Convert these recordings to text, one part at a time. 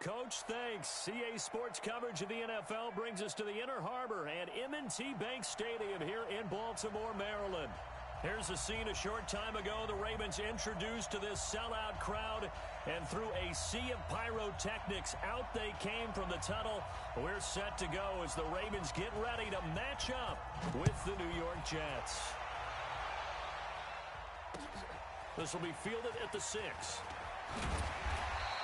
Coach. Thanks. CA Sports coverage of the NFL brings us to the Inner Harbor and M&T Bank Stadium here in Baltimore, Maryland. Here's a scene a short time ago. The Ravens introduced to this sellout crowd, and through a sea of pyrotechnics, out they came from the tunnel. We're set to go as the Ravens get ready to match up with the New York Jets. This will be fielded at the 6.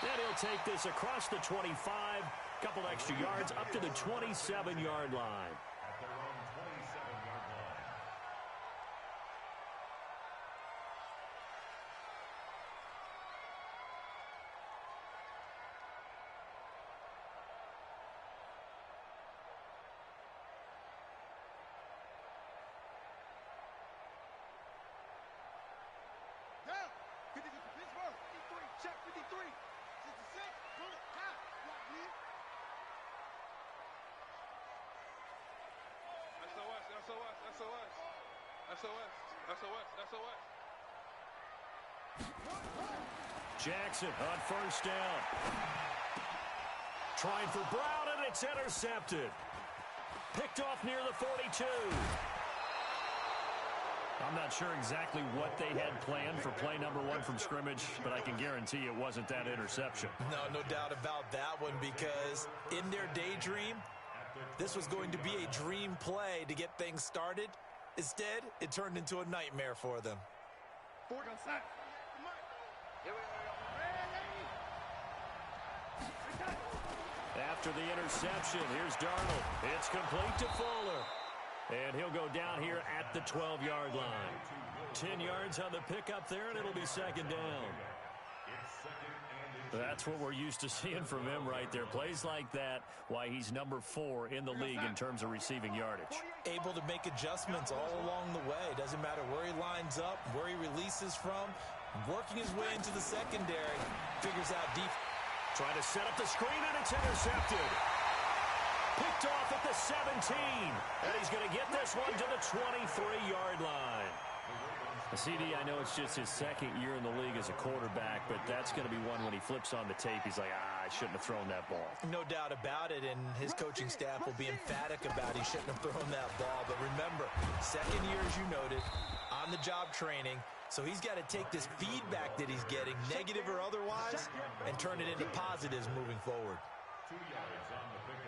Then he'll take this across the 25, couple extra yards up to the 27-yard line. At their own 27-yard line. Down. 50 for Pittsburgh. 53. Check 53. 66. Pull it. High. Block me. SOS, SOS, SOS. SOS, SOS, SOS. Jackson on first down. Trying for Brown, and it's intercepted. Picked off near the 42. I'm not sure exactly what they had planned for play number 1 from scrimmage, but I can guarantee it wasn't that interception. No doubt about that one, because in their daydream, this was going to be a dream play to get things started. Instead, it turned into a nightmare for them. Fork on side. After the interception, here's Darnold. It's complete to Fuller. And he'll go down here at the 12-yard line. 10 yards on the pickup there, and it'll be second down. That's what we're used to seeing from him right there. Plays like that, why he's number 4 in the league in terms of receiving yardage. Able to make adjustments all along the way. Doesn't matter where he lines up, where he releases from. Working his way into the secondary. Figures out deep. Trying to set up the screen, and it's intercepted. Picked off at the 17. And he's going to get this one to the 23-yard line. CD, I know it's just his second year in the league as a quarterback, but that's going to be one when he flips on the tape. He's like, I shouldn't have thrown that ball. No doubt about it, and his coaching staff will be emphatic about he shouldn't have thrown that ball. But remember, second year, as you noted, on-the-job training. So he's got to take this feedback that he's getting, negative or otherwise, and turn it into positives moving forward.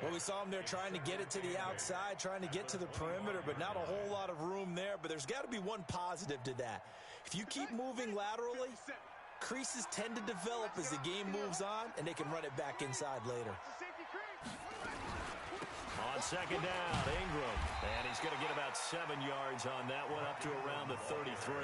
Well, we saw him there trying to get it to the outside, trying to get to the perimeter, but not a whole lot of room there. But there's got to be one positive to that. If you keep moving laterally, creases tend to develop as the game moves on, and they can run it back inside later. On second down, Ingram. And he's going to get about 7 yards on that one, up to around the 33.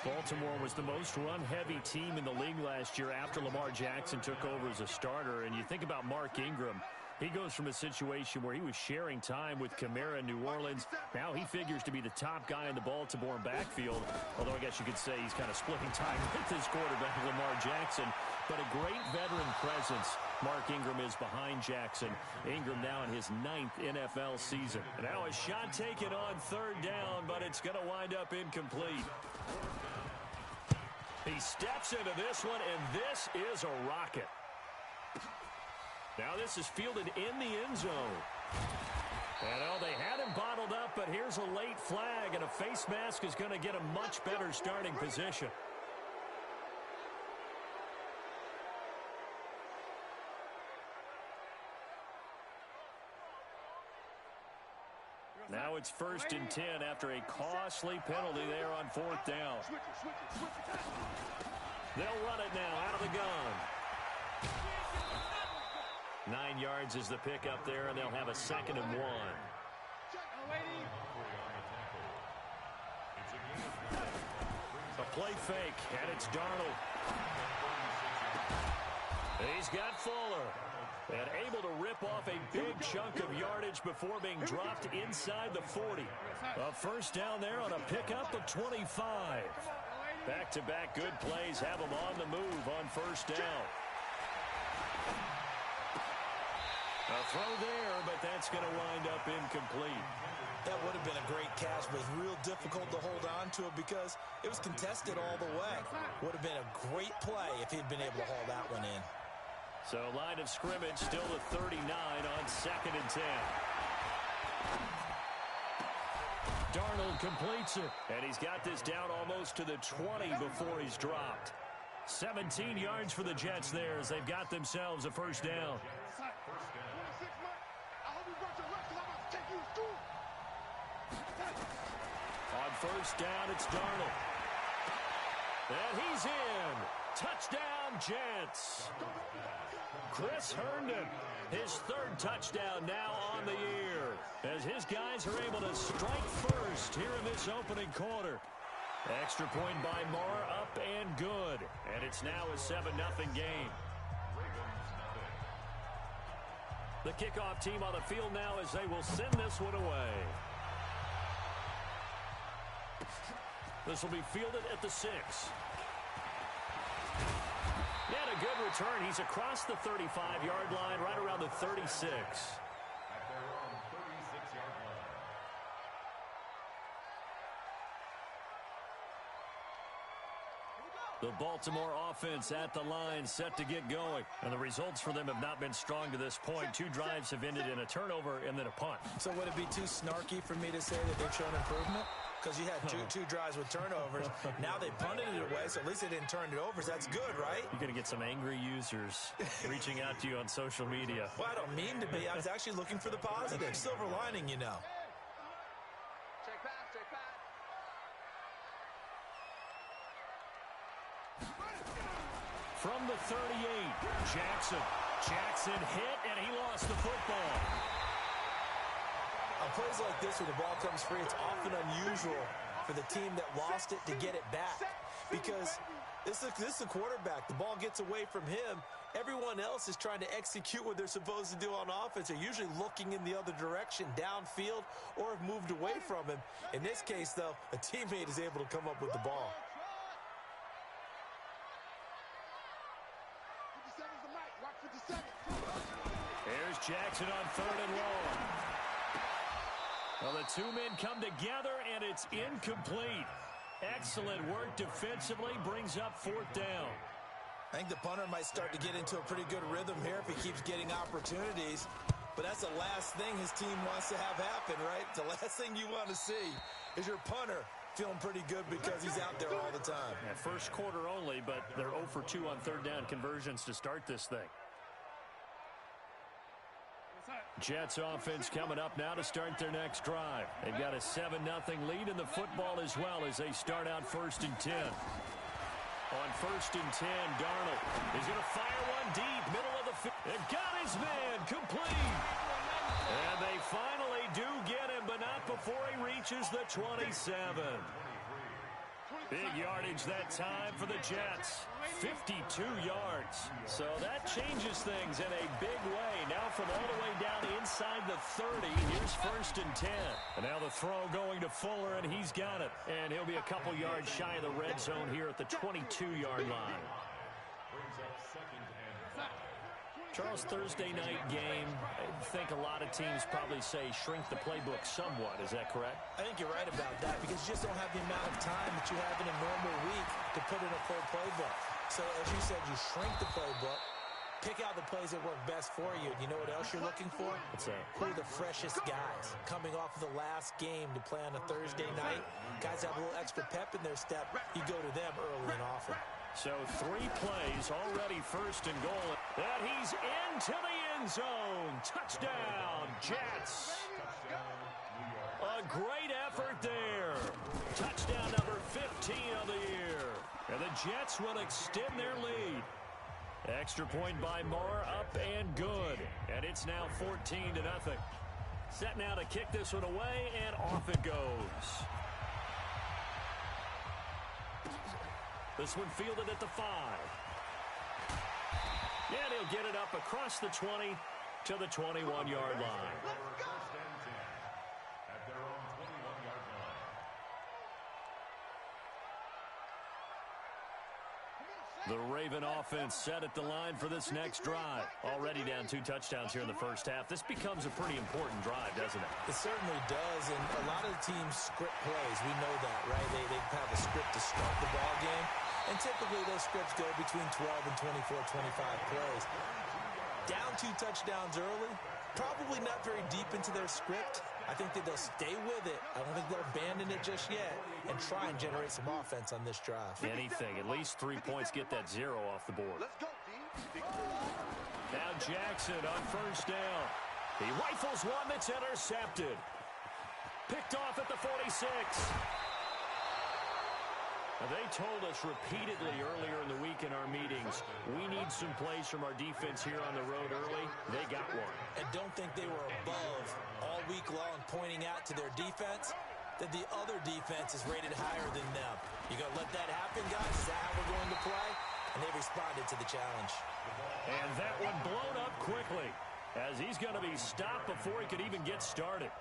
Baltimore was the most run-heavy team in the league last year after Lamar Jackson took over as a starter. And you think about Mark Ingram, he goes from a situation where he was sharing time with Kamara in New Orleans. Now he figures to be the top guy in the Baltimore backfield, although I guess you could say he's kind of splitting time with his quarterback, Lamar Jackson. But a great veteran presence Mark Ingram is behind Jackson. Ingram now in his 9th NFL season. And now a shot taken on third down, but it's going to wind up incomplete. He steps into this one, and this is a rocket. Now this is fielded in the end zone. And oh, they had him bottled up, but here's a late flag, and a face mask is going to get a much better starting position. Now it's 1st and 10 after a costly penalty there on 4th down. They'll run it now out of the gun. 9 yards is the pickup there, and they'll have a 2nd and 1. A play fake, and it's Darnold. He's got Fuller. And able to rip off a big chunk of yardage before being dropped inside the 40. A first down there on a pickup of 25. Back-to-back good plays have him on the move on first down. A throw there, but that's going to wind up incomplete. That would have been a great catch, but it's real difficult to hold on to it because it was contested all the way. Would have been a great play if he'd been able to haul that one in. So line of scrimmage still at 39 on 2nd and 10. Darnold completes it, and he's got this down almost to the 20 before he's dropped. 17 yards for the Jets there as they've got themselves a first down. On first down, it's Darnold. And he's in. Touchdown, Jets. Chris Herndon, his 3rd touchdown now on the year, as his guys are able to strike first here in this opening quarter. Extra point by Moore, up and good. And it's now a 7-0 game. The kickoff team on the field now as they will send this one away. This will be fielded at the 6. And a good return. He's across the 35-yard line, right around the 36. At their own 36-yard line. The Baltimore offense at the line, set to get going. And the results for them have not been strong to this point. 2 drives have ended in a turnover and then a punt. So would it be too snarky for me to say that they've shown improvement? Because you had two drives with turnovers. Now they punted it away, so at least they didn't turn it over. So that's good, right? You're going to get some angry users reaching out to you on social media. Well, I don't mean to be. I was actually looking for the positive. Silver lining, you know. Check pass, check pass. From the 38, Jackson hit, and he lost the football. On plays like this where the ball comes free, it's often unusual for the team that lost it to get it back. Because this is a quarterback. The ball gets away from him. Everyone else is trying to execute what they're supposed to do on offense. They're usually looking in the other direction, downfield, or have moved away from him. In this case, though, a teammate is able to come up with the ball. Here's Jackson on 3rd and long. Well, the 2 men come together, and it's incomplete. Excellent work defensively, brings up 4th down. I think the punter might start to get into a pretty good rhythm here if he keeps getting opportunities. But that's the last thing his team wants to have happen, right? The last thing you want to see is your punter feeling pretty good because he's out there all the time. Yeah, first quarter only, but they're 0 for 2 on 3rd down conversions to start this thing. Jets offense coming up now to start their next drive. They've got a 7-0 lead in the football as well as they start out 1st and 10. On 1st and 10, Darnold is going to fire one deep, middle of the field. And got his man complete. And they finally do get him, but not before he reaches the 27. Big yardage that time for the Jets. 52 yards. So that changes things in a big way. Now from all the way down inside the 30, here's 1st and 10. And now the throw going to Fuller, and he's got it. And he'll be a couple yards shy of the red zone here at the 22-yard line. Charles, Thursday night game, I think a lot of teams probably say shrink the playbook somewhat. Is that correct? I think you're right about that because you just don't have the amount of time that you have in a normal week to put in a full playbook. So as you said, you shrink the playbook, pick out the plays that work best for you. You know what else you're looking for? What's that? Who are the freshest guys coming off of the last game to play on a Thursday night? Guys have a little extra pep in their step. You go to them early and often. So 3 plays already 1st and goal. And he's into the end zone. Touchdown, Jets. A great effort there. Touchdown number 15 of the year. And the Jets will extend their lead. Extra point by Moore, up and good. And it's now 14-0. Set now to kick this one away, and off it goes. This one fielded at the 5. And he'll get it up across the 20 to the 21-yard line. At their own 21-yard line. The Raven offense set at the line for this next drive. Already down 2 touchdowns here in the first half. This becomes a pretty important drive, doesn't it? It certainly does, and a lot of the teams script plays. We know that, right? They have a script to start the ball game, and typically those scripts go between 12 and 24, 25 plays. Down 2 touchdowns early, probably not very deep into their script. I think that they'll stay with it. I don't think they'll abandon it just yet and try and generate some offense on this drive. Anything, at least 3 points, get that 0 off the board. Let's go, D. Now Jackson on first down. He rifles one that's intercepted. Picked off at the 46. They told us repeatedly earlier in the week in our meetings, we need some plays from our defense here on the road early. They got one. And don't think they were above all week long pointing out to their defense that the other defense is rated higher than them. You going to let that happen, guys? Is that how we're going to play? And they responded to the challenge. And that one blown up quickly as he's going to be stopped before he could even get started.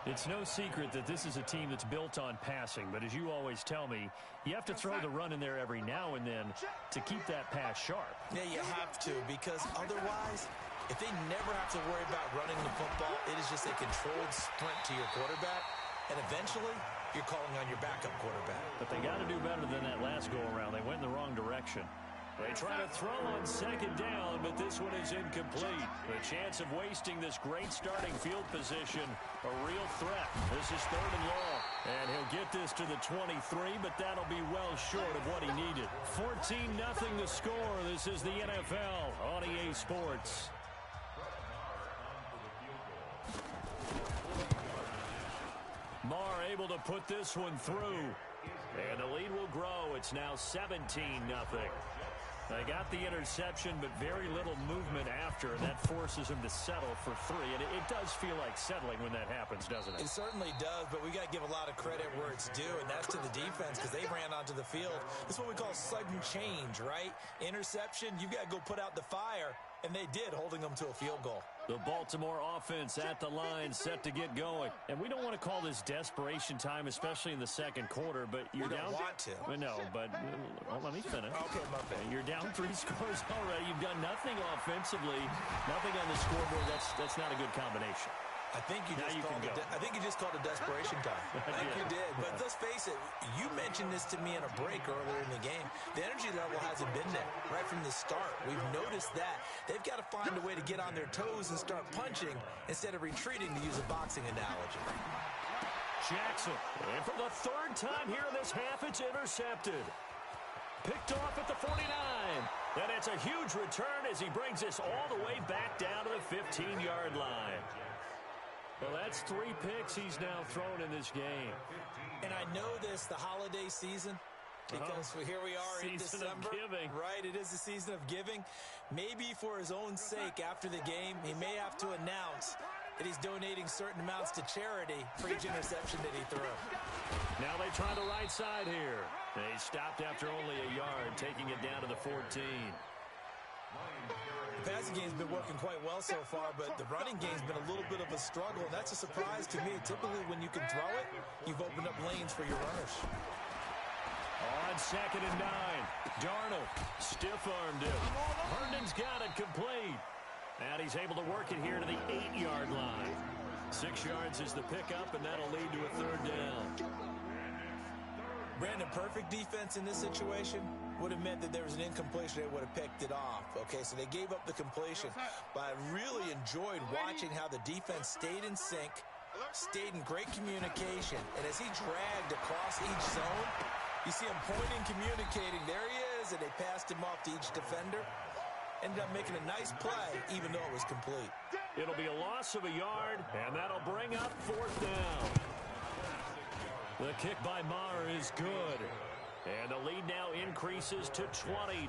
It's no secret that this is a team that's built on passing, but as you always tell me, you have to throw the run in there every now and then to keep that pass sharp. Yeah, you have to, because otherwise, if they never have to worry about running the football, it is just a controlled sprint to your quarterback, and eventually, you're calling on your backup quarterback. But they got to do better than that last go-around. They went in the wrong direction. They try to throw on second down, but this one is incomplete. The chance of wasting this great starting field position, a real threat. This is 3rd and long, and he'll get this to the 23, but that'll be well short of what he needed. 14-0 the score. This is the NFL on EA Sports. Marr able to put this one through, and the lead will grow. It's now 17-0. They got the interception, but very little movement after, and that forces him to settle for 3. And it does feel like settling when that happens, doesn't it? It certainly does, but we got to give a lot of credit where it's due, and that's to the defense because they ran onto the field. This is what we call sudden change, right? Interception, you got to go put out the fire, and they did, holding them to a field goal. The Baltimore offense at the line, set to get going. And we don't want to call this desperation time, especially in the second quarter, but you're down. We don't want to. No, but let me finish. Okay, my bad. You're down 3 scores already. You've done nothing offensively, nothing on the scoreboard. That's not a good combination. I think you just called it desperation time. I think you did. But let's face it, you mentioned this to me in a break earlier in the game. The energy level hasn't been there right from the start. We've noticed that. They've got to find a way to get on their toes and start punching instead of retreating, to use a boxing analogy. Jackson, and for the 3rd time here in this half, it's intercepted. Picked off at the 49. And it's a huge return as he brings this all the way back down to the 15-yard line. Well, that's 3 picks he's now thrown in this game. And I know this, the holiday season, because here we are in December. Of giving. Right, it is the season of giving. Maybe for his own sake after the game, he may have to announce that he's donating certain amounts to charity for each interception that he threw. Now they try the right side here. They stopped after only a yard, taking it down to the 14. The passing game's been working quite well so far, but the running game's been a little bit of a struggle, and that's a surprise to me. Typically, when you can throw it, you've opened up lanes for your runners. On 2nd and 9, Darnold stiff-armed it. Herndon's got it complete. And he's able to work it here to the 8-yard line. 6 yards is the pickup, and that'll lead to a 3rd down. Brandon, perfect defense in this situation would have meant that there was an incompletion. They would have picked it off. Okay, so they gave up the completion. But I really enjoyed watching how the defense stayed in sync, stayed in great communication. And as he dragged across each zone, you see him pointing, communicating. There he is, and they passed him off to each defender. Ended up making a nice play, even though it was complete. It'll be a loss of a yard, and that'll bring up 4th down. The kick by Marr is good. And the lead now increases to 20-0.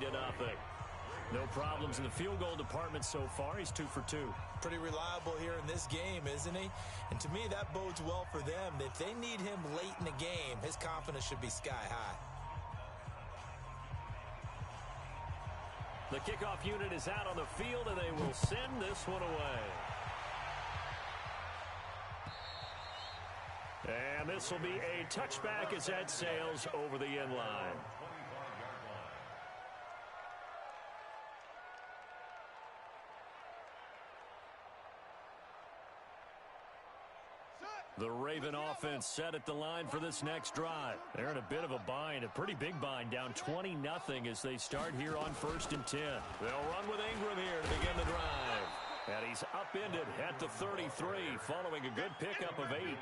No problems in the field goal department so far. He's 2 for 2. Pretty reliable here in this game, isn't he? And to me, that bodes well for them. If they need him late in the game, his confidence should be sky high. The kickoff unit is out on the field, and they will send this one away. And this will be a touchback as that sails over the end line. Set. The Raven offense set at the line for this next drive. They're in a bit of a bind, a pretty big bind, down 20-0 as they start here on 1st and 10. They'll run with Ingram here to begin the drive. And he's upended at the 33 following a good pickup of 8.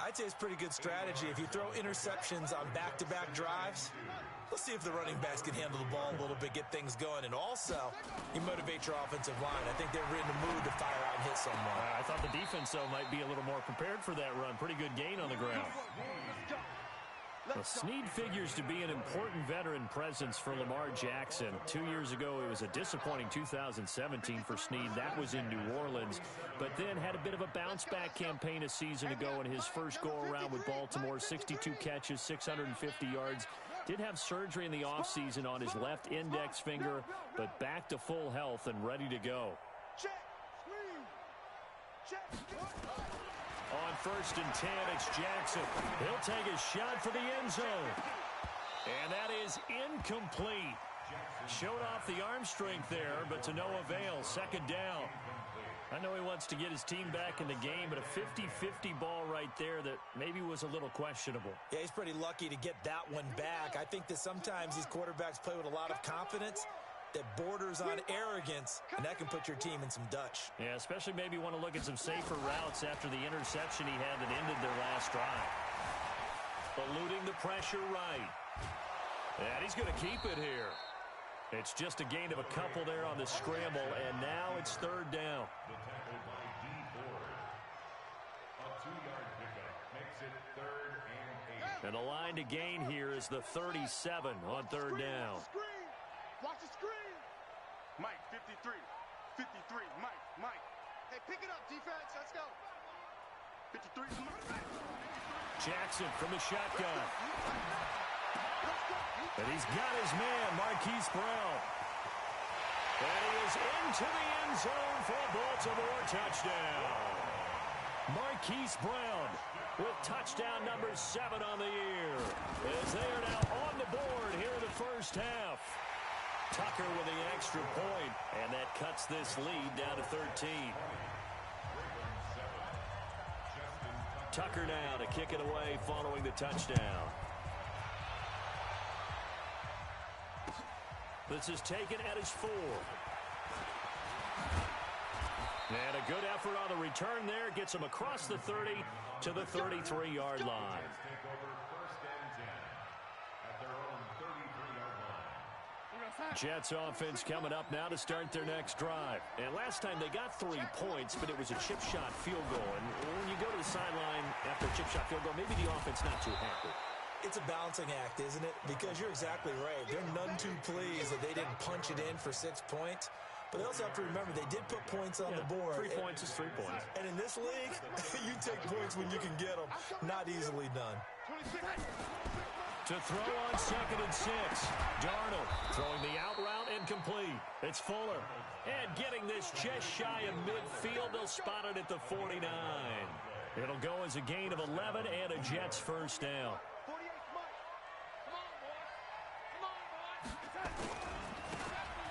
I'd say it's pretty good strategy. If you throw interceptions on back-to-back drives, let's see if the running backs can handle the ball a little bit, get things going. And also, you motivate your offensive line. I think they're in the mood to fire out and hit someone. I thought the defense, though, might be a little more prepared for that run. Pretty good gain on the ground. Well, Snead figures to be an important veteran presence for Lamar Jackson. 2 years ago, it was a disappointing 2017 for Snead. That was in New Orleans, but then had a bit of a bounce-back campaign a season ago in his first go-around with Baltimore. 62 catches, 650 yards. Did have surgery in the offseason on his left index finger, but back to full health and ready to go. On 1st and 10, it's Jackson. He'll take a shot for the end zone. And that is incomplete. Showed off the arm strength there, but to no avail. 2nd down. I know he wants to get his team back in the game, but a 50-50 ball right there that maybe was a little questionable. Yeah, he's pretty lucky to get that one back. I think that sometimes these quarterbacks play with a lot of confidence that borders on arrogance, and that can put your team in some Dutch. Yeah, especially maybe want to look at some safer routes after the interception he had that ended their last drive. Eluding the pressure right. And he's going to keep it here. It's just a gain of a couple there on the scramble, and now it's 3rd down. The tackle by D. Ford. A 2-yard pickup makes it 3rd and 8. And the line to gain here is the 37 on 3rd down. Watch the screen. Mike, 53. 53. Mike. Hey, pick it up, defense. Let's go. 53 is Mike. Jackson from the shotgun. And he's got his man, Marquise Brown. And he is into the end zone for a Baltimore touchdown. Marquise Brown with touchdown number 7 on the year, as they are now on the board here in the first half. Tucker with the extra point, and that cuts this lead down to 13. Tucker now to kick it away following the touchdown. This is taken at his 4. And a good effort on the return there. Gets him across the 30 to the 33-yard line. Jets offense coming up now to start their next drive. And last time they got 3 points, but it was a chip shot field goal. And when you go to the sideline after a chip shot field goal, maybe the offense not too happy. It's a balancing act, isn't it? Because you're exactly right. They're none too pleased that they didn't punch it in for 6 points. But they also have to remember they did put points on the board. 3 points is 3 points. And in this league, you take points when you can get them. Not easily done. To throw on 2nd and 6. Darnold throwing the out route incomplete. It's Fuller. And getting this just shy of midfield. They'll spot it at the 49. It'll go as a gain of 11 and a Jets first down.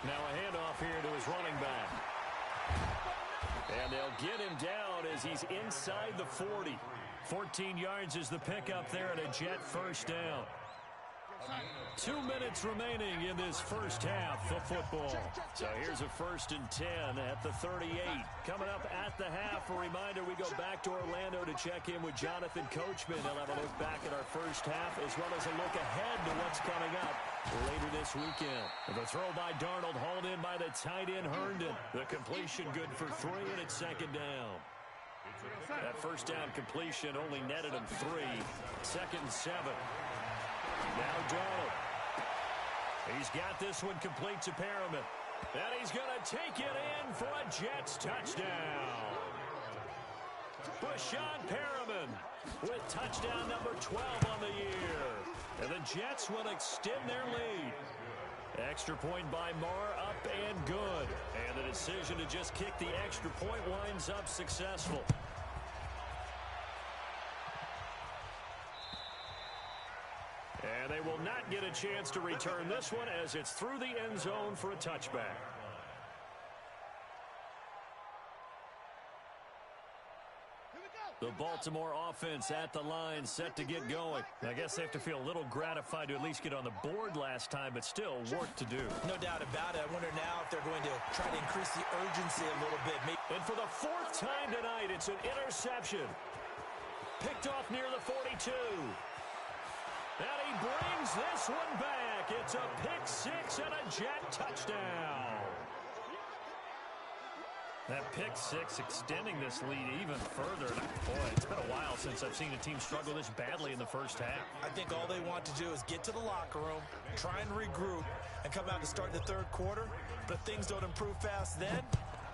Now a handoff here to his running back. And they'll get him down as he's inside the 40. 14 yards is the pickup there and a Jet first down. 2 minutes remaining in this first half of football. So here's a 1st and 10 at the 38. Coming up at the half, a reminder, we go back to Orlando to check in with Jonathan Coachman. He'll have a look back at our first half as well as a look ahead to what's coming up later this weekend. The throw by Darnold, hauled in by the tight end Herndon. The completion good for 3, and it's 2nd down. That first down completion only netted him 3. 2nd and 7. Now Darnold. He's got this one complete to Perriman. And he's going to take it in for a Jets touchdown. Brashad Perriman with touchdown number 12 on the year. And the Jets will extend their lead. Extra point by Marr, up and good. And the decision to just kick the extra point winds up successful. And they will not get a chance to return this one as it's through the end zone for a touchback. The Baltimore offense at the line, set to get going. I guess they have to feel a little gratified to at least get on the board last time, but still work to do. No doubt about it. I wonder now if they're going to try to increase the urgency a little bit. And for the fourth time tonight, it's an interception. Picked off near the 42. And he brings this one back. It's a pick-6 and a Jet touchdown. That pick-6 extending this lead even further. Boy, it's been a while since I've seen a team struggle this badly in the first half. I think all they want to do is get to the locker room, try and regroup, and come out to start the third quarter. But if things don't improve fast then,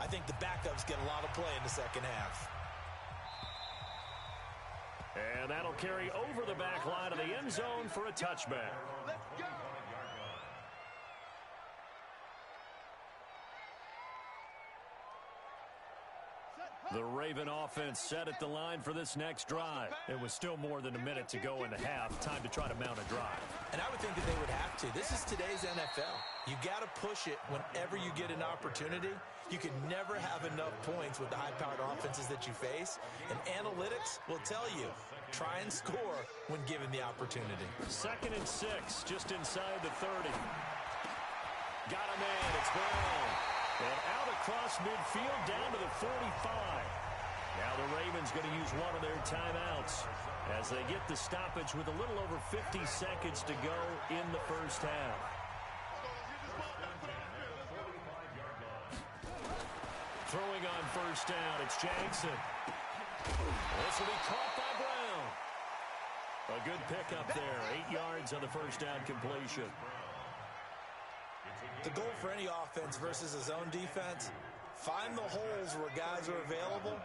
I think the backups get a lot of play in the second half. And that'll carry over the back line of the end zone for a touchback. Let's go. The Raven offense set at the line for this next drive. It was still more than a minute to go in the half. Time to try to mount a drive. And I would think that they would have to. This is today's NFL. You got to push it whenever you get an opportunity. You can never have enough points with the high-powered offenses that you face. And analytics will tell you, try and score when given the opportunity. 2nd and 6, just inside the 30. Got a man. It's Brown. And out across midfield down to the 45. Now the Ravens going to use one of their timeouts as they get the stoppage with a little over 50 seconds to go in the first half. Throwing on first down, it's Jackson. This will be caught by Brown. A good pickup there, 8 yards on the first down completion. The goal for any offense versus a zone defense, find the holes where guys are available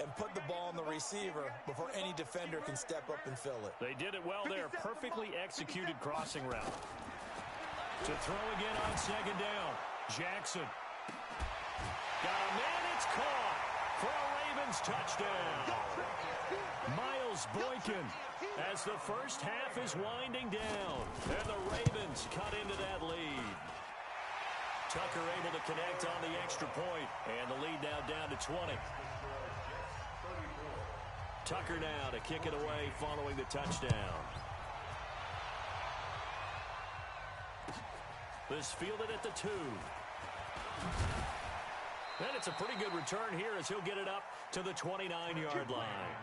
and put the ball on the receiver before any defender can step up and fill it. They did it well there. Perfectly executed crossing route. To throw again on second down. Jackson. Got a man. It's caught for a Ravens touchdown. Miles Boykin as the first half is winding down. And the Ravens cut into that lead. Tucker able to connect on the extra point, and the lead now down to 20. Tucker now to kick it away following the touchdown. This fielded at the 2. And it's a pretty good return here as he'll get it up to the 29-yard line.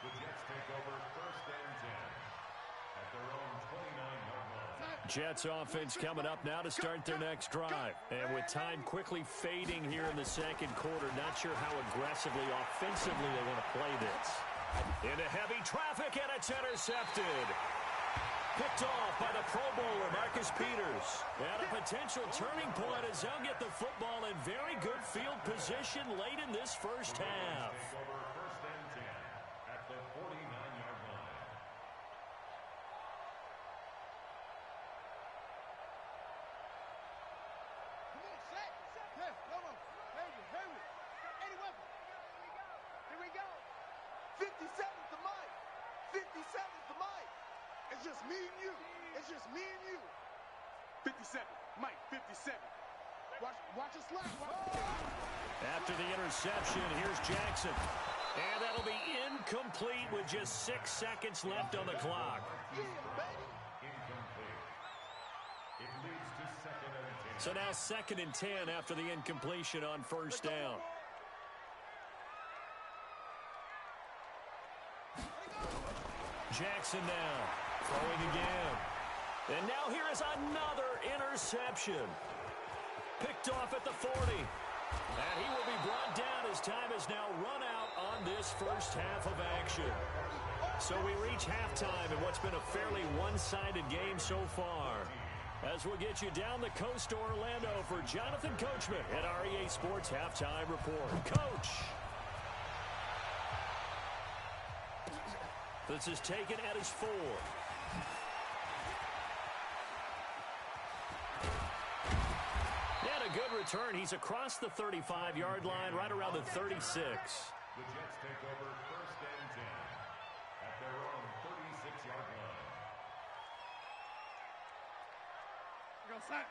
The Jets take over 1st and 10 at their own 29-yard line. Jets offense coming up now to start their next drive. And with time quickly fading here in the second quarter, not sure how aggressively, offensively they want to play this. Into heavy traffic, and it's intercepted. Picked off by the Pro Bowler, Marcus Peters. And a potential turning point as they'll get the football in very good field position late in this first half. Over 1st and 10 at the 49-yard line. Come on, set. Yes, come on. Hurry. Any weapon. Here we go. 57's the mic. 57's the mic. It's just me and you. It's just me and you. 57. Mike, 57. Watch us slack. After the interception, here's Jackson. And that'll be incomplete with just 6 seconds left on the clock. Yeah, baby. Incomplete. It leads to 2nd and 10. So now 2nd and 10 after the incompletion on first down. Jackson now throwing again. And now here is another interception. Picked off at the 40. And he will be brought down as time has now run out on this first half of action. So we reach halftime in what's been a fairly one-sided game so far. As we'll get you down the coast to Orlando for Jonathan Coachman at our EA Sports Halftime Report. Coach! This is taken at his 4. And a good return. He's across the 35-yard line, right around the 36. The Jets take over 1st and 10 at their own 36-yard line.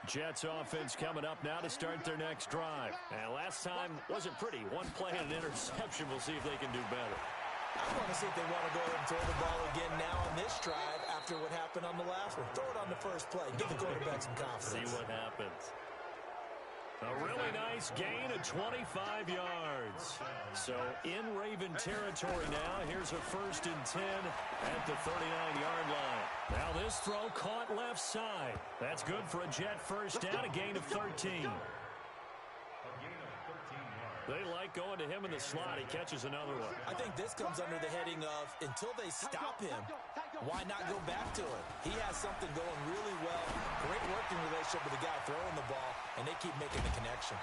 Jets offense coming up now to start their next drive. And last time wasn't pretty. One play and an interception. We'll see if they can do better. I want to see if they want to go ahead and throw the ball again now on this drive after what happened on the last one. Throw it on the first play. Give the quarterback some confidence. See what happens. A really nice gain of 25 yards. So in Raven territory now. Here's a 1st and 10 at the 39-yard line. Now this throw caught left side. That's good for a Jet first down, a gain of 13. They like going to him in the slot. He catches another one. I think this comes under the heading of until they stop him, why not go back to it? He has something going really well. Great working relationship with the guy throwing the ball, and they keep making the connection.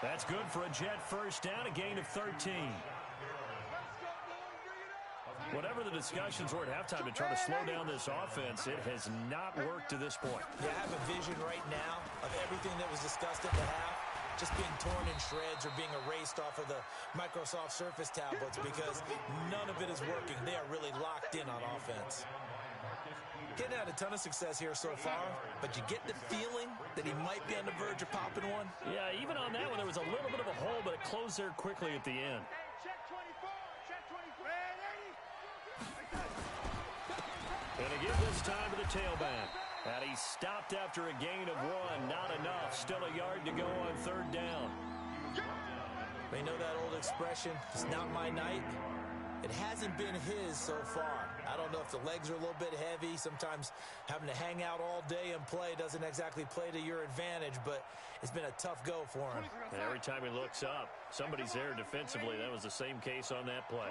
That's good for a Jet first down, a gain of 13. Whatever the discussions were at halftime to try to slow down this offense, it has not worked to this point. Yeah, I have a vision right now of everything that was discussed at the half just being torn in shreds or being erased off of the Microsoft Surface tablets because none of it is working. They are really locked in on offense. Getting had a ton of success here so far, but you get the feeling that he might be on the verge of popping one. Yeah, even on that one, there was a little bit of a hole, but it closed there quickly at the end. And again this time to the tailback. And he stopped after a gain of 1. Not enough. Still a yard to go on 3rd down. They know that old expression, it's not my night. It hasn't been his so far. I don't know if the legs are a little bit heavy. Sometimes having to hang out all day and play doesn't exactly play to your advantage, but it's been a tough go for him. And every time he looks up, somebody's there defensively. That was the same case on that play.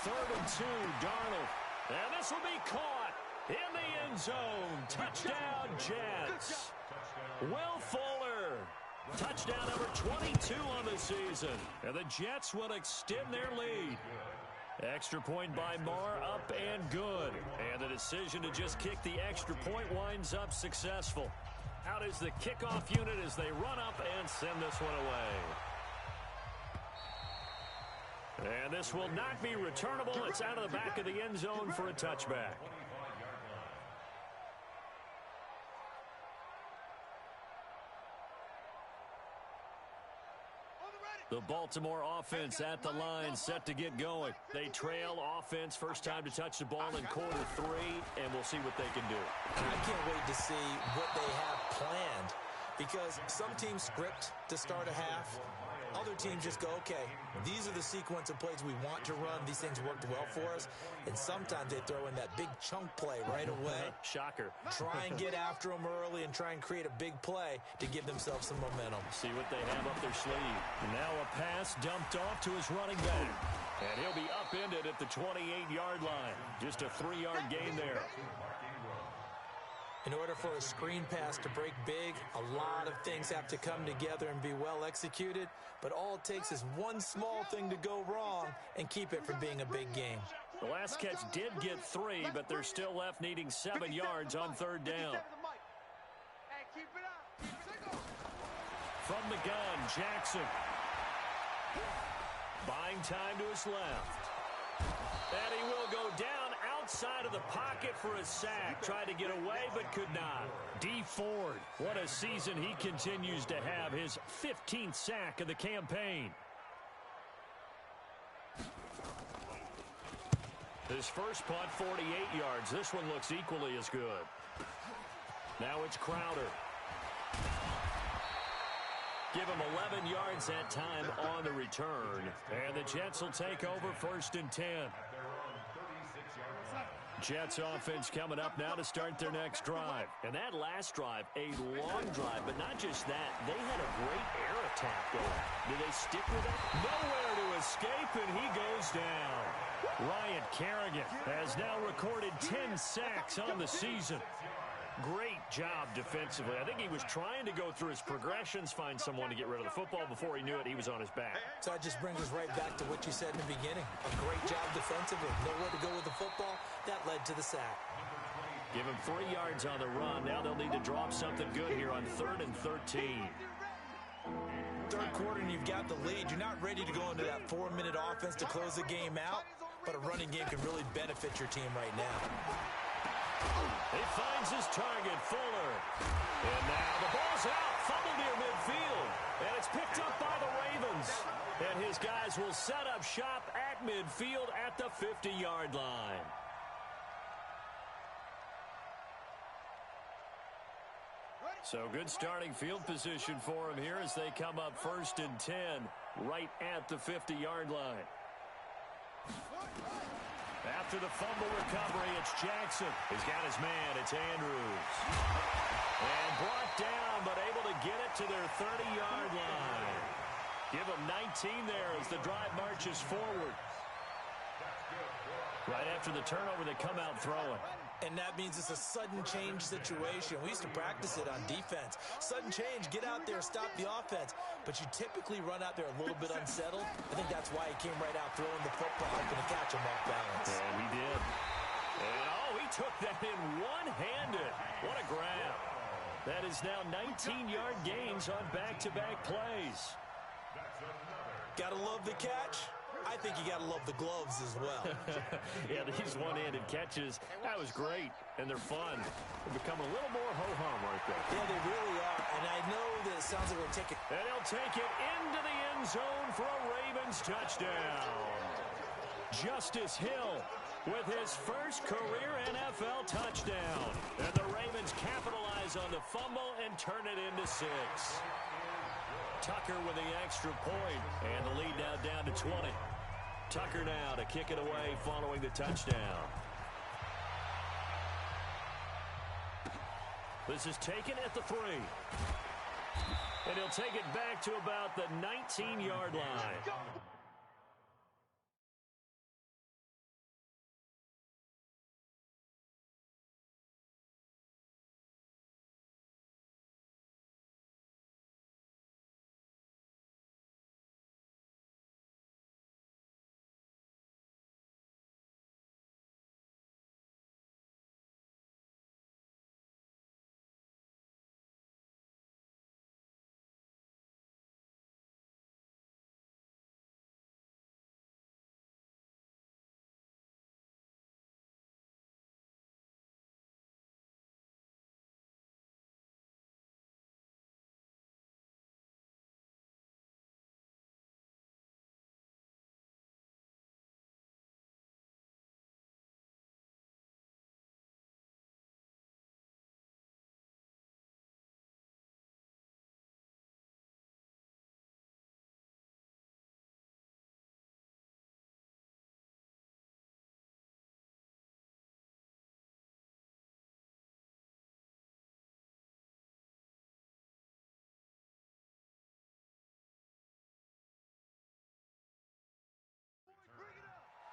3rd and 2, Darnold. And this will be caught in the end zone. Touchdown, Jets. Will Fuller. Touchdown number 22 on the season. And the Jets will extend their lead. Extra point by Marr, up and good. And the decision to just kick the extra point winds up successful. Out is the kickoff unit as they run up and send this one away. And this will not be returnable. It's out of the back of the end zone for a touchback. The Baltimore offense at the line, set to get going. They trail offense, first time to touch the ball in quarter 3, and we'll see what they can do. I can't wait to see what they have planned, because some teams script to start a half. Other teams just go, okay, these are the sequence of plays we want to run. These things worked well for us. And sometimes they throw in that big chunk play right away. Shocker. Try and get after them early and try and create a big play to give themselves some momentum. See what they have up their sleeve. Now a pass dumped off to his running back. And he'll be upended at the 28-yard line. Just a 3-yard gain there. In order for a screen pass to break big, a lot of things have to come together and be well executed, but all it takes is one small thing to go wrong and keep it from being a big game. The last catch did get 3, but they're still left needing 7 yards on 3rd down. From the gun, Jackson. Buying time to his left. And he will go down outside of the pocket for a sack. Tried to get away, but could not. D. Ford, what a season he continues to have. His 15th sack of the campaign. His first punt, 48 yards. This one looks equally as good. Now it's Crowder. Give him 11 yards that time on the return. And the Jets will take over 1st and 10. Jets offense coming up now to start their next drive. And that last drive, a long drive, but not just that. They had a great air attack going. Do they stick with it? Nowhere to escape, and he goes down. Ryan Kerrigan has now recorded 10 sacks on the season. Great job defensively. I think he was trying to go through his progressions, find someone to get rid of the football. Before he knew it, he was on his back. So that just brings us right back to what you said in the beginning. A great job defensively. Nowhere to go with the football. That led to the sack. Give him 3 yards on the run. Now they'll need to drop something good here on 3rd and 13. Third quarter and you've got the lead. You're not ready to go into that 4-minute offense to close the game out, but a running game can really benefit your team right now. He finds his target, Fuller. And now the ball's out, fumbled near midfield. And it's picked up by the Ravens. And his guys will set up shop at midfield at the 50-yard line. So good starting field position for him here as they come up 1st and 10 right at the 50-yard line. After the fumble recovery, it's Jackson. He's got his man. It's Andrews. And brought down, but able to get it to their 30-yard line. Give them 19 there as the drive marches forward. Right after the turnover, they come out throwing. And that means it's a sudden change situation. We used to practice it on defense. Sudden change, get out there, stop the offense. But you typically run out there a little bit unsettled. I think that's why he came right out throwing the football, hoping to catch him off balance. And he did. And, oh, he took that in one-handed. What a grab. That is now 19-yard gains on back-to-back plays. Gotta love the catch. I think you got to love the gloves as well. Yeah, these one-handed catches, that was great, and they're fun. They become a little more ho-hum right there. Yeah, they really are, and I know that it sounds like we'll take it. And he'll take it into the end zone for a Ravens touchdown. Justice Hill with his first career NFL touchdown. And the Ravens capitalize on the fumble and turn it into 6. Tucker with the extra point, and the lead now down to 20. Tucker now to kick it away following the touchdown. This is taken at the 3. And he'll take it back to about the 19-yard line.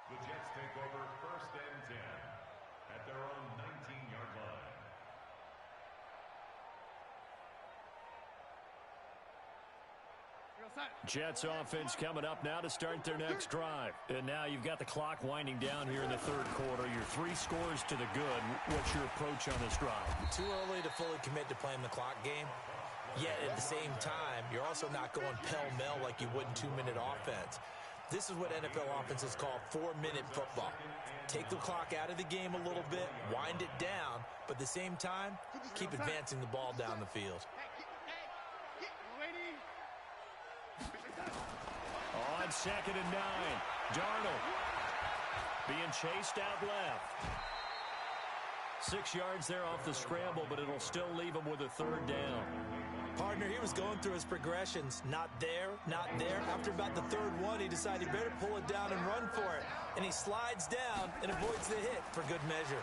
The Jets take over 1st and 10 at their own 19-yard line. Jets offense coming up now to start their next drive. And now you've got the clock winding down here in the 3rd quarter. Your 3 scores to the good. What's your approach on this drive? Too early to fully commit to playing the clock game. Yet at the same time, you're also not going pell-mell like you would in 2-minute offense. This is what NFL offenses call 4-minute football. Take the clock out of the game a little bit, wind it down, but at the same time, keep advancing the ball down the field. On 2nd and 9, Darnold being chased out left. 6 yards there off the scramble, but it'll still leave him with a 3rd down. Partner, he was going through his progressions. Not there, not there. After about the 3rd one, he decided he better pull it down and run for it. And he slides down and avoids the hit for good measure.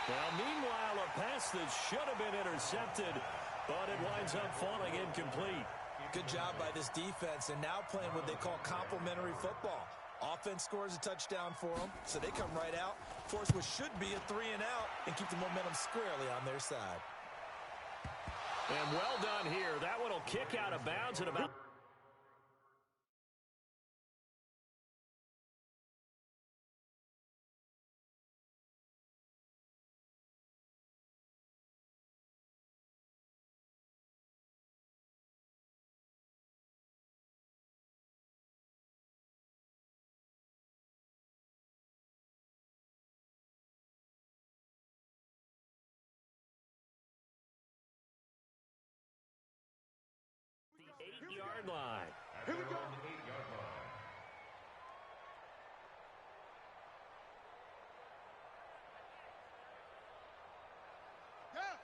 Well, meanwhile, a pass that should have been intercepted, but it winds up falling incomplete. Good job by this defense, and now playing what they call complementary football. Offense scores a touchdown for them, so they come right out, force what should be a 3-and-out, and keep the momentum squarely on their side. And well done here. That one will kick out of bounds at about line. Here we go. 8-yard line.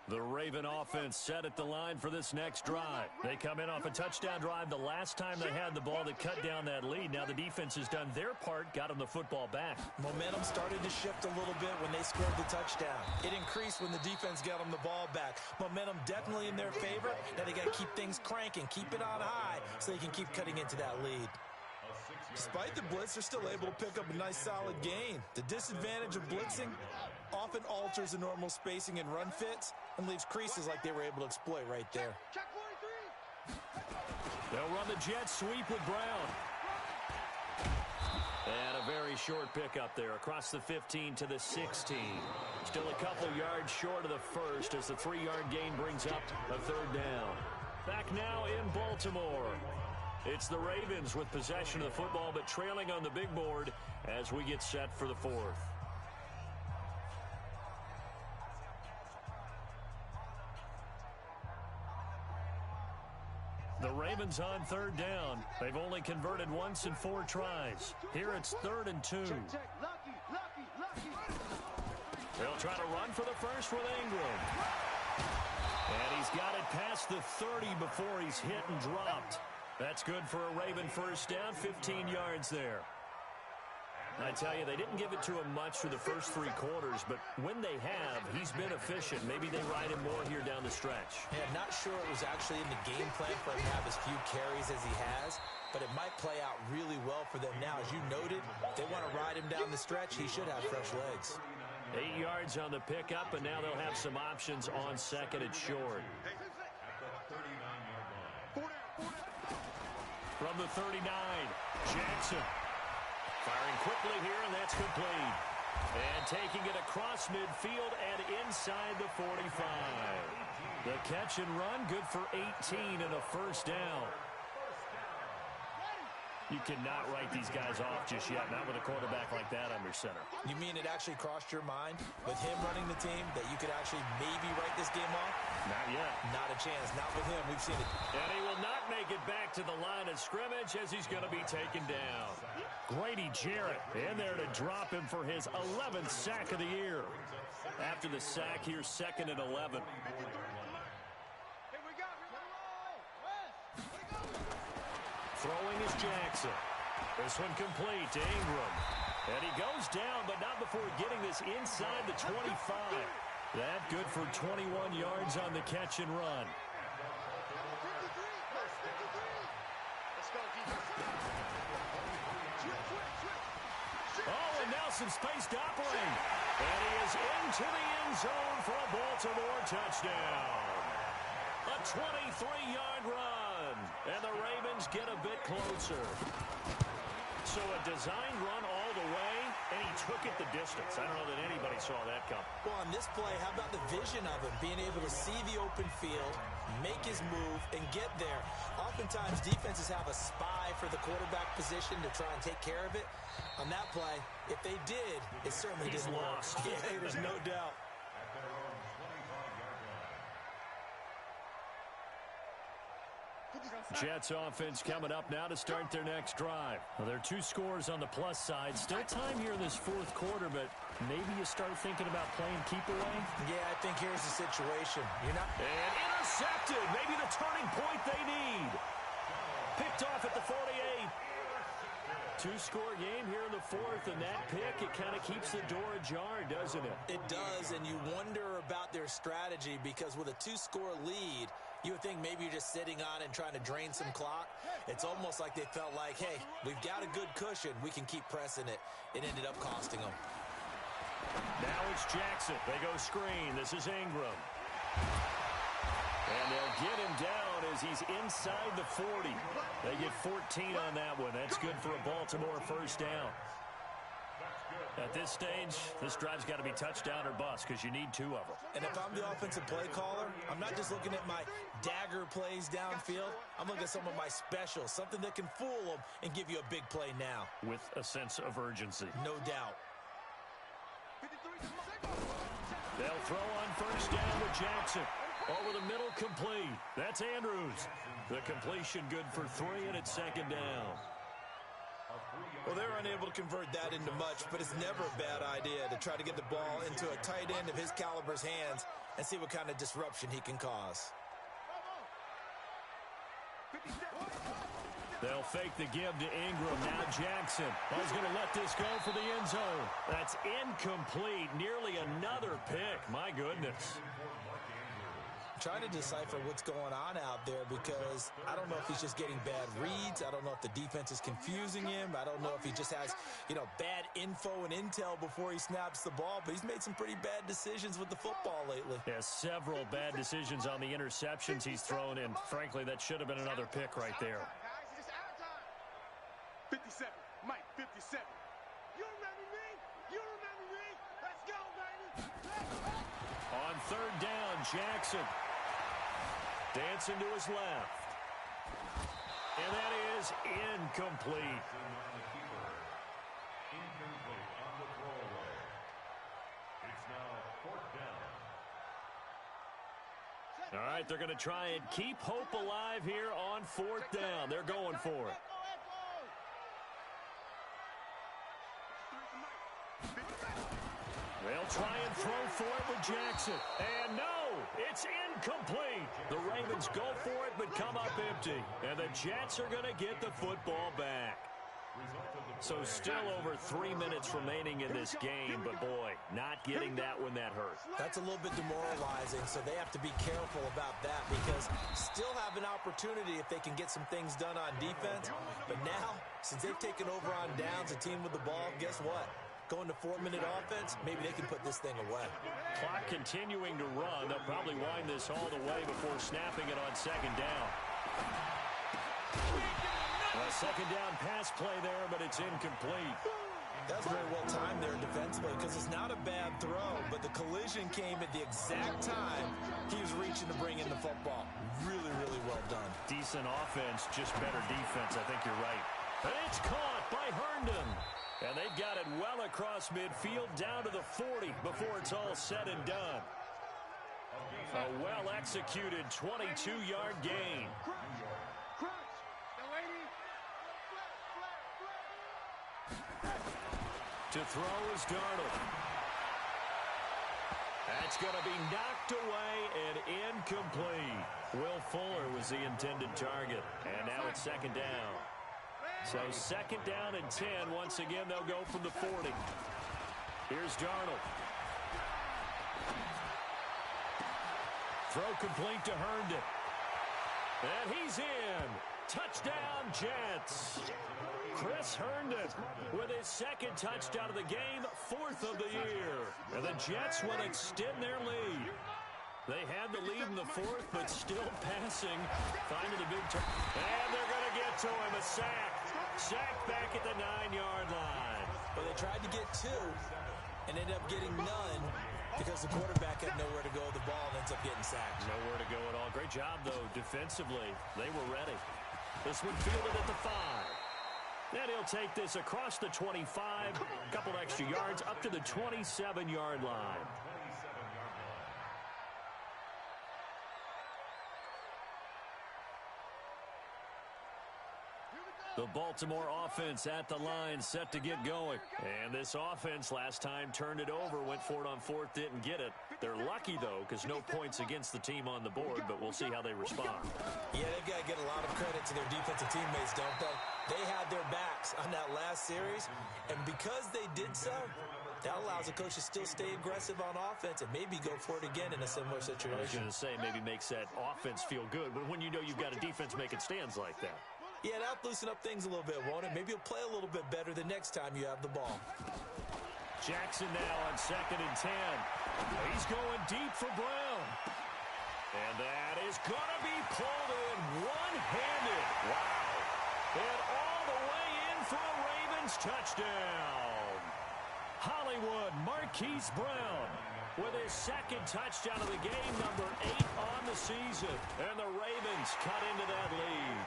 The Raven offense set at the line for this next drive. They come in off a touchdown drive the last time they had the ball that cut down that lead. Now the defense has done their part, got them the football back. Momentum started to shift a little bit when they scored the touchdown. It increased when the defense got them the ball back. Momentum definitely in their favor. Now they got to keep things cranking, keep it on high so they can keep cutting into that lead. Despite the blitz, they're still able to pick up a nice solid gain. The disadvantage of blitzing often alters the normal spacing and run fits and leaves creases like they were able to exploit right there. Check 43. They'll run the jet sweep with Brown. And a very short pickup there across the 15 to the 16. Still a couple yards short of the first as the 3-yard gain brings up a third down. Back now in Baltimore. It's the Ravens with possession of the football, but trailing on the big board as we get set for the fourth. The Ravens on third down. They've only converted once in 4 tries. Here it's 3rd and 2. They'll try to run for the first with Ingram. And he's got it past the 30 before he's hit and dropped. That's good for a Raven first down, 15 yards there. I tell you, they didn't give it to him much through the first 3 quarters, but when they have, he's been efficient. Maybe they ride him more here down the stretch. Yeah, not sure it was actually in the game plan for him to have as few carries as he has, but it might play out really well for them now. As you noted, if they want to ride him down the stretch, he should have fresh legs. 8 yards on the pickup, and now they'll have some options on second and short. From the 39, Jackson. Firing quickly here, and that's complete. And taking it across midfield and inside the 45. The catch and run, good for 18 and a first down. You cannot write these guys off just yet, not with a quarterback like that under center. You mean it actually crossed your mind with him running the team that you could actually maybe write this game off? Not yet. Not a chance. Not with him. We've seen it. And he will not make it back to the line of scrimmage as he's going to be taken down. Grady Jarrett in there to drop him for his 11th sack of the year. After the sack, here's 2nd and 11. Throwing is Jackson. This one complete to Ingram. And he goes down, but not before getting this inside the 25. That good for 21 yards on the catch and run. Oh, and Nelson space to operate. And he is into the end zone for a Baltimore touchdown. A 23-yard run. And the Ravens get a bit closer. So a designed run all the way, and he took it the distance. I don't know that anybody saw that come. Well, on this play, how about the vision of him, being able to see the open field, make his move, and get there. Oftentimes, defenses have a spy for the quarterback position to try and take care of it. On that play, if they did, it certainly didn't work. Yeah, there's no doubt. Jets offense coming up now to start their next drive. Well, there are 2 scores on the plus side. Still time here in this 4th quarter, but maybe you start thinking about playing keep away. Yeah, I think here's the situation. You're not... And intercepted. Maybe the turning point they need. Picked off at the 48. 2-score game here in the 4th, and that pick, it kind of keeps the door ajar, doesn't it? It does, and you wonder about their strategy because with a 2-score lead, you would think maybe you're just sitting on it and trying to drain some clock. It's almost like they felt like, hey, we've got a good cushion. We can keep pressing it. It ended up costing them. Now it's Jackson. They go screen. This is Ingram. And they'll get him down as he's inside the 40. They get 14 on that one. That's good for a Baltimore first down. At this stage, this drive's got to be touchdown or bust because you need 2 of them. And if I'm the offensive play caller, I'm not just looking at my dagger plays downfield. I'm looking at some of my specials, something that can fool them and give you a big play now. With a sense of urgency. No doubt. They'll throw on first down with Jackson. Over the middle, complete. That's Andrews. The completion good for 3, and it's second down. Well, they're unable to convert that into much, but it's never a bad idea to try to get the ball into a tight end of his caliber's hands and see what kind of disruption he can cause. They'll fake the give to Ingram. Now Jackson. He's going to let this go for the end zone. That's incomplete. Nearly another pick. My goodness. Trying to decipher what's going on out there because I don't know if he's just getting bad reads. I don't know if the defense is confusing him. I don't know if he just has, bad info and intel before he snaps the ball. But he's made some pretty bad decisions with the football lately. Yeah, several bad decisions on the interceptions he's thrown, and frankly, that should have been another pick right there. 57. Mike, 57. You remember me? You remember me? Let's go, baby. On third down, Jackson. Dancing to his left. And that is incomplete. Incomplete on the throwaway. It's now 4th down. All right, they're going to try and keep hope alive here on 4th down. They're going for it. They'll try and throw for it with Jackson. And no, it's incomplete. The Ravens go for it but come up empty. And the Jets are going to get the football back. So still over 3 minutes remaining in this game, but boy, not getting that when that hurt. That's a little bit demoralizing, so they have to be careful about that because still have an opportunity if they can get some things done on defense. But now, since they've taken over on downs, a team with the ball, guess what? Going to 4-minute offense, maybe they can put this thing away. Clock continuing to run. They'll probably wind this all the way before snapping it on second down. A second down pass play there, but it's incomplete. That's very well timed there defensively because it's not a bad throw, but the collision came at the exact time he was reaching to bring in the football. Really, really well done. Decent offense, just better defense. I think you're right. And it's caught by Herndon. And they've got it well across midfield down to the 40 before it's all said and done. A well-executed 22-yard gain. To throw is Darnold. That's going to be knocked away and incomplete. Will Fuller was the intended target. And now it's second down. So second down and 10. Once again, they'll go from the 40. Here's Darnold. Throw complete to Herndon. And he's in. Touchdown, Jets. Chris Herndon with his second touchdown of the game, 4th of the year. And the Jets will extend their lead. They had the lead in the 4th, but still passing. Finding the big turn. And they're going to get to him. A sack. Sack back at the 9-yard line. But they tried to get 2 and ended up getting none because the quarterback had nowhere to go with the ball and ends up getting sacked. Nowhere to go at all. Great job, though, defensively. They were ready. This one fielded at the 5. Then he'll take this across the 25, a couple extra yards, up to the 27-yard line. The Baltimore offense at the line, set to get going. And this offense last time turned it over, went for it on 4th, didn't get it. They're lucky, though, because no points against the team on the board, but we'll see how they respond. Yeah, they've got to get a lot of credit to their defensive teammates, don't they? They had their backs on that last series, and because they did so, that allows the coach to still stay aggressive on offense and maybe go for it again in a similar situation. I was going to say, maybe makes that offense feel good, but when you know you've got a defense making stands like that. Yeah, that'll loosen up things a little bit, won't it? Maybe you'll play a little bit better the next time you have the ball. Jackson now on second and 10. He's going deep for Brown. And that is going to be pulled in one-handed. Wow. And all the way in for a Ravens touchdown. Hollywood Marquise Brown with his second touchdown of the game, number 8 on the season. And the Ravens cut into that lead.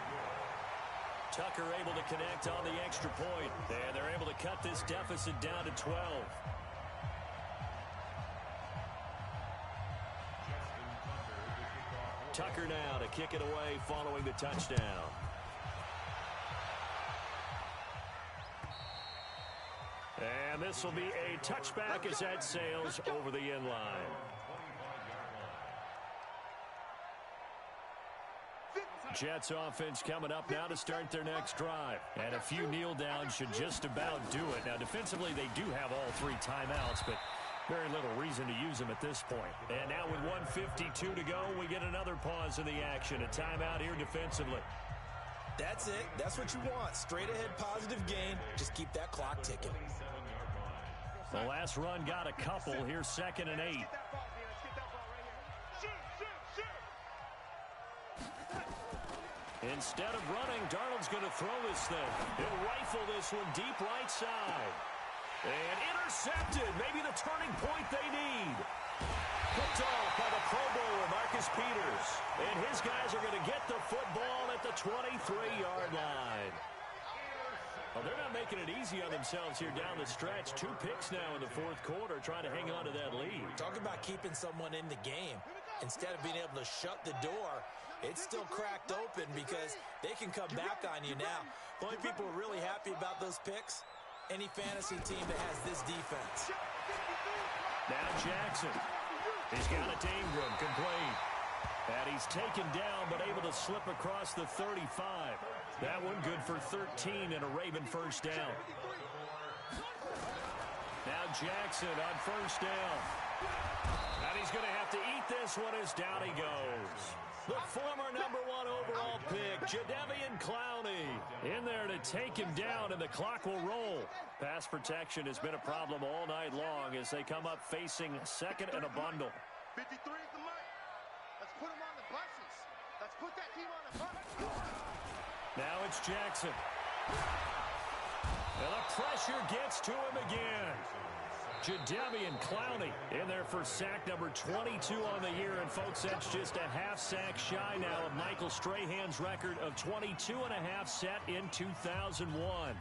Tucker able to connect on the extra point. And they're able to cut this deficit down to 12. Carter now to kick it away following the touchdown. And this will be a touchback as that sails over the end line. Jets offense coming up now to start their next drive. And a few kneel downs should just about do it. Now, defensively, they do have all 3 timeouts, but very little reason to use them at this point. And now with 1:52 to go, we get another pause in the action. A timeout here defensively. That's it. That's what you want. Straight ahead positive gain. Just keep that clock ticking. The last run got a couple. Here's 2nd and 8. Instead of running, Darnold's going to throw this thing. He'll rifle this one deep right side. And intercepted. Maybe the turning point they need. Picked off by the Pro Bowler, Marcus Peters. And his guys are going to get the football at the 23-yard line. Well, they're not making it easy on themselves here down the stretch. 2 picks now in the 4th quarter, trying to hang on to that lead. Talk about keeping someone in the game. Instead of being able to shut the door, it's still cracked open because they can come back on you now. The only people who are really happy about those picks, any fantasy team that has this defense. Now Jackson. He's got it to Ingram, complete. And he's taken down, but able to slip across the 35. That one good for 13 and a Raven first down. Now Jackson on first down. And he's going to have to eat this one as down he goes. The former #1 overall pick, Jadeveon Clowney, in there to take him down, and the clock will roll. Pass protection has been a problem all night long as they come up facing 2nd and a bundle. 53 is the mic. Let's put him on the buses. Let's put that team on the bus. Now it's Jackson. And the pressure gets to him again. Jadeveon Clowney in there for sack number 22 on the year. And, folks, that's just a half sack shy now of Michael Strahan's record of 22.5 set in 2001.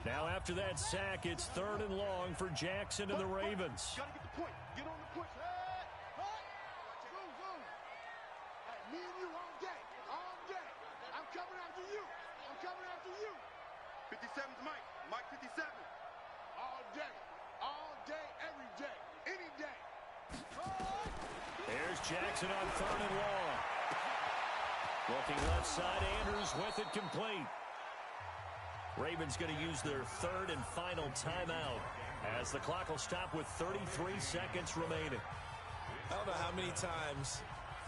Now after that sack, it's 3rd and long for Jackson and the Ravens. Gotta get the point. Get on the push. Me and you all day. All day. I'm coming after you. I'm coming after you. 57's Mike. Mike 57. All day, every day, any day. There's Jackson on 3rd and long. Looking left side, Andrews with it complete. Ravens going to use their 3rd and final timeout as the clock will stop with 33 seconds remaining. I don't know how many times,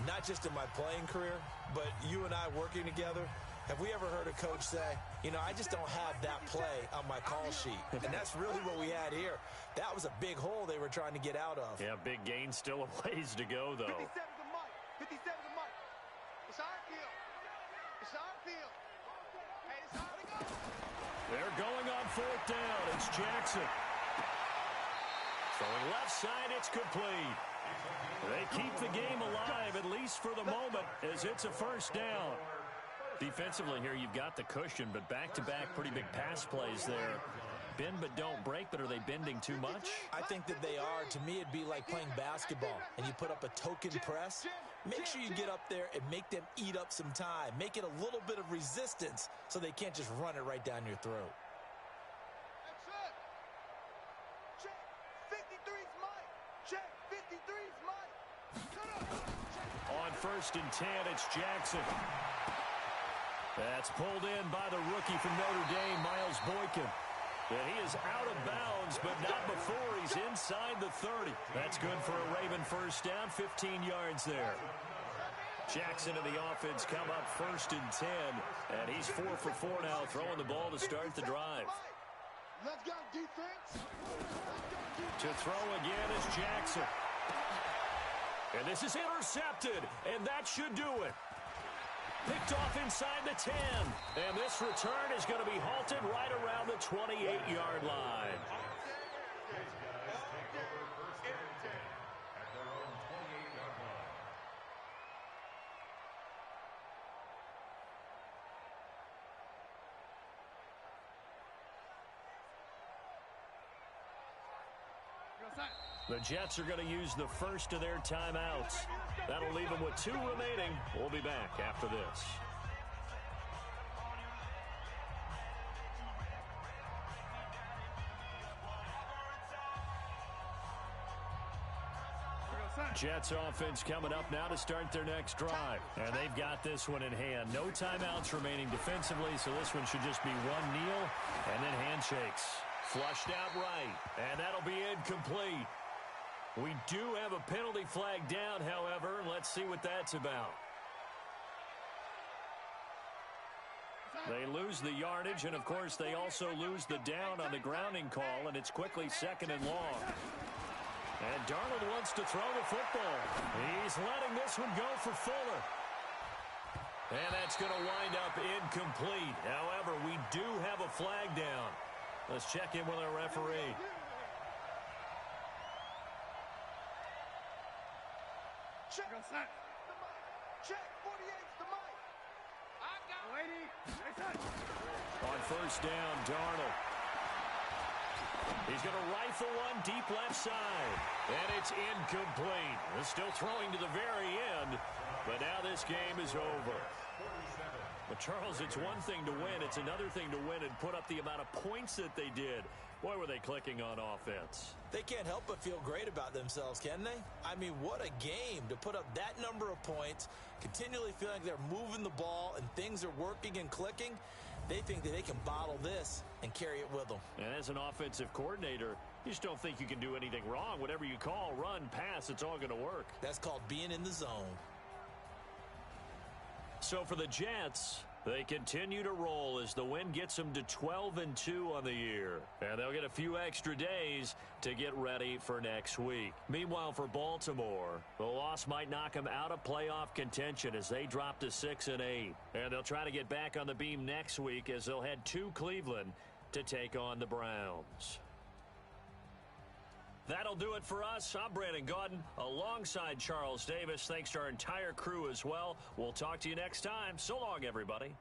not just in my playing career, but you and I working together, have we ever heard a coach say, you know, I just don't have that play on my call sheet? And that's really what we had here. That was a big hole they were trying to get out of. Yeah, big gain, still a ways to go, though. 57's the mic. 57's the mic. It's our field. It's our field. Hey, it's our to go. They're going on 4th down. It's Jackson. Throwing left side, it's complete. They keep the game alive, at least for the moment, as it's a first down. Defensively here, you've got the cushion, but back-to-back pretty big pass plays there. Bend but don't break, but are they bending too much? I think that they are. To me, it'd be like playing basketball, and you put up a token press. Make sure you get up there and make them eat up some time. Make it a little bit of resistance so they can't just run it right down your throat. Check. 53's Mike. Check. 53's Mike. On 1st and 10, it's Jackson. That's pulled in by the rookie from Notre Dame, Miles Boykin. And he is out of bounds, but not before he's inside the 30. That's good for a Raven first down, 15 yards there. Jackson and the offense come up 1st and 10, and he's 4 for 4 now, throwing the ball to start the drive. Let's go, defense. To throw again is Jackson. And this is intercepted, and that should do it. Picked off inside the 10. And this return is going to be halted right around the 28-yard line. Go, The Jets are going to use the first of their timeouts. That'll leave them with 2 remaining. We'll be back after this. Jets offense coming up now to start their next drive. And they've got this one in hand. No timeouts remaining defensively, so this one should just be one kneel and then handshakes. Flushed out right, and that'll be incomplete. We do have a penalty flag down, however. Let's see what that's about. They lose the yardage, and, of course, they also lose the down on the grounding call, and it's quickly 2nd and long. And Darnold wants to throw the football. He's letting this one go for Fuller. And that's going to wind up incomplete. However, we do have a flag down. Let's check in with our referee. Check. Check. 48's the mic. I got it. On first down, Darnold. He's going to rifle one deep left side. And it's incomplete. They're still throwing to the very end. But now this game is over. But, Charles, it's one thing to win. It's another thing to win and put up the amount of points that they did. Boy, were they clicking on offense. They can't help but feel great about themselves, can they? I mean, what a game to put up that number of points, continually feeling like they're moving the ball and things are working and clicking. They think that they can bottle this and carry it with them. And as an offensive coordinator, you just don't think you can do anything wrong. Whatever you call, run, pass, it's all going to work. That's called being in the zone. So for the Jets, they continue to roll as the win gets them to 12-2 on the year. And they'll get a few extra days to get ready for next week. Meanwhile, for Baltimore, the loss might knock them out of playoff contention as they drop to 6-8. And they'll try to get back on the beam next week as they'll head to Cleveland to take on the Browns. That'll do it for us. I'm Brandon Gaudin alongside Charles Davis. Thanks to our entire crew as well. We'll talk to you next time. So long, everybody.